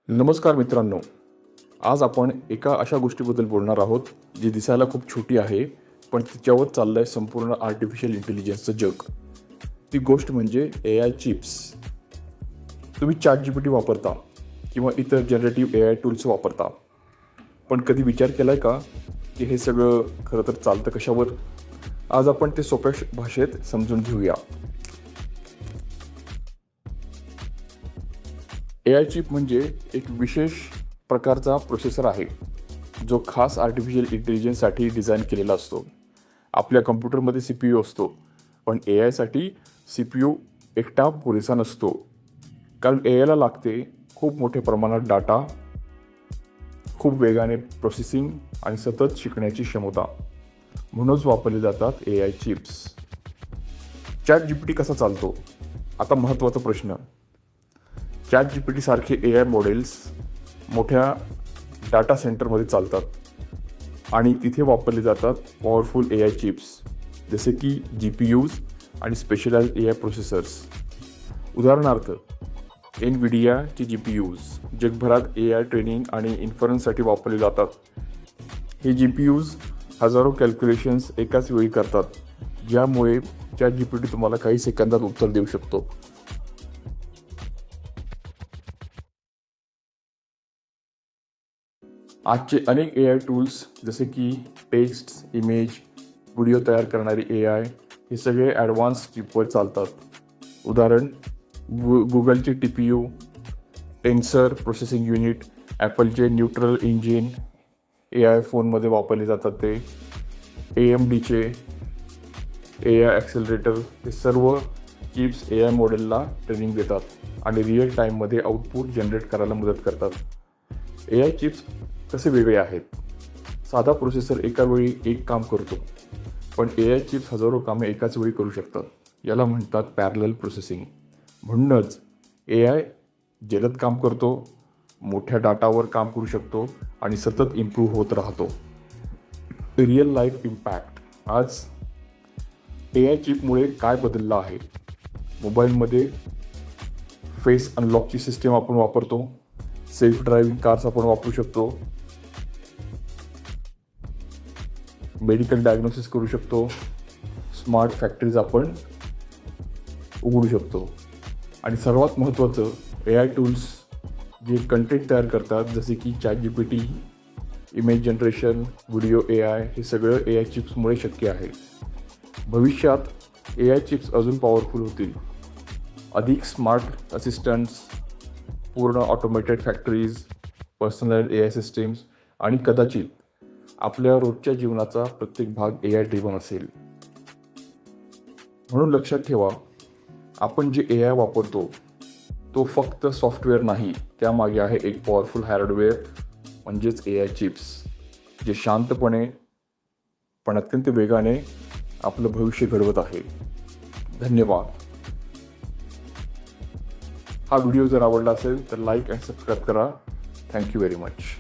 नमस्कार मित्रांनो, आज आपण एका अशा गोष्टीबद्दल बोलणार आहोत जी दिसायला खूप छोटी आहे, पण तिच्यावर चाललंय संपूर्ण आर्टिफिशियल इंटेलिजन्सचं जग. ती गोष्ट म्हणजे AI चिप्स. तुम्ही ChatGPT वापरता किंवा इतर जनरेटिव्ह AI टूल्स वापरता, पण कधी विचार केलाय का की हे सगळं खरं तर चालतं कशावर? आज आपण ते सोप्या भाषेत समजून घेऊया. AI चिप म्हणजे एक विशेष प्रकारचा प्रोसेसर आहे जो खास आर्टिफिशियल इंटेलिजन्ससाठी डिझाईन केलेला असतो. आपल्या कम्प्युटरमध्ये CPU असतो, पण AIसाठी CPU एकटा पुरेसा नसतो. कारण AIला लागते खूप मोठ्या प्रमाणात डाटा, खूप वेगाने प्रोसेसिंग आणि सतत शिकण्याची क्षमता. म्हणूनच वापरले जातात AI चिप्स. ChatGPT कसा चालतो? आता महत्त्वाचा प्रश्न. ChatGPT सारखे AI मॉडेल्स मोठ्या डाटा सेंटरमध्ये चालतात आणि तिथे वापरले जातात पॉवरफुल AI चिप्स जसे की GPUs आणि स्पेशलाइज्ड AI प्रोसेसर्स. उदाहरणार्थ NVIDIAची GPUs जगभरात AI ट्रेनिंग आणि इन्फरन्ससाठी वापरले जातात. हे GPUs हजारो कॅल्क्युलेशन्स एकाच वेळी करतात, ज्यामुळे ChatGPT तुम्हाला काही सेकंदात उत्तर देऊ शकतो. आजचे अनेक AI टूल्स जसे की टेक्स्ट, इमेज, व्हिडिओ तयार करणारे AI हे सगळे ॲडव्हान्स चिपवर चालतात. उदाहरण गुगलचे TPU, टेन्सर प्रोसेसिंग युनिट, ॲपलचे न्यूट्रल इंजिन AI फोनमध्ये वापरले जातात ते, AMDचे AI ॲक्सेलरेटर. हे सर्व चिप्स AI मॉडेलला ट्रेनिंग देतात आणि रिअल टाईममध्ये आउटपुट जनरेट करायला मदत करतात. AI चिप्स कसे वेगळे आहेत? साधा प्रोसेसर एका वेळी एक काम करतो, पण AI चिप्स हजारो कामे एकाच वेळी करू शकतात. याला म्हणतात पॅरलल प्रोसेसिंग. म्हणूनच AI जलद काम करतो, मोठ्या डाटावर काम करू शकतो आणि सतत इम्प्रूव्ह होत राहतो. Real life impact. आज AI चिपमुळे काय बदललं आहे? मोबाईलमध्ये फेस अनलॉकची सिस्टीम आपण वापरतो, सेल्फ ड्रायव्हिंग कार्स आपण वापरू शकतो, मेडिकल डायग्नोसिस करू शकतो, स्मार्ट फॅक्टरीज आपण उघडू शकतो आणि सर्वात महत्त्वाचं AI टूल्स जे कंटेंट तयार करतात जसे की ChatGPT, image generation, video AI हे सगळं AI चिप्समुळे शक्य आहे. भविष्यात AI चिप्स अजून पॉवरफुल होतील. अधिक स्मार्ट असिस्टंट्स, पूर्ण automated factories, personalised AI systems आणि कदाचित आपल्या रोजच्या जीवनाचा प्रत्येक भाग AI ड्रिव्हन असेल. म्हणून लक्षात ठेवा, आपण जे AI वापरतो तो फक्त सॉफ्टवेअर नाही, त्यामागे आहे एक पॉवरफुल हार्डवेअर म्हणजेच AI चिप्स, जे शांतपणे पण अत्यंत वेगाने आपलं भविष्य घडवत आहे. धन्यवाद. हा व्हिडिओ जर आवडला असेल तर लाईक आणि सबस्क्राईब करा. Thank you very much.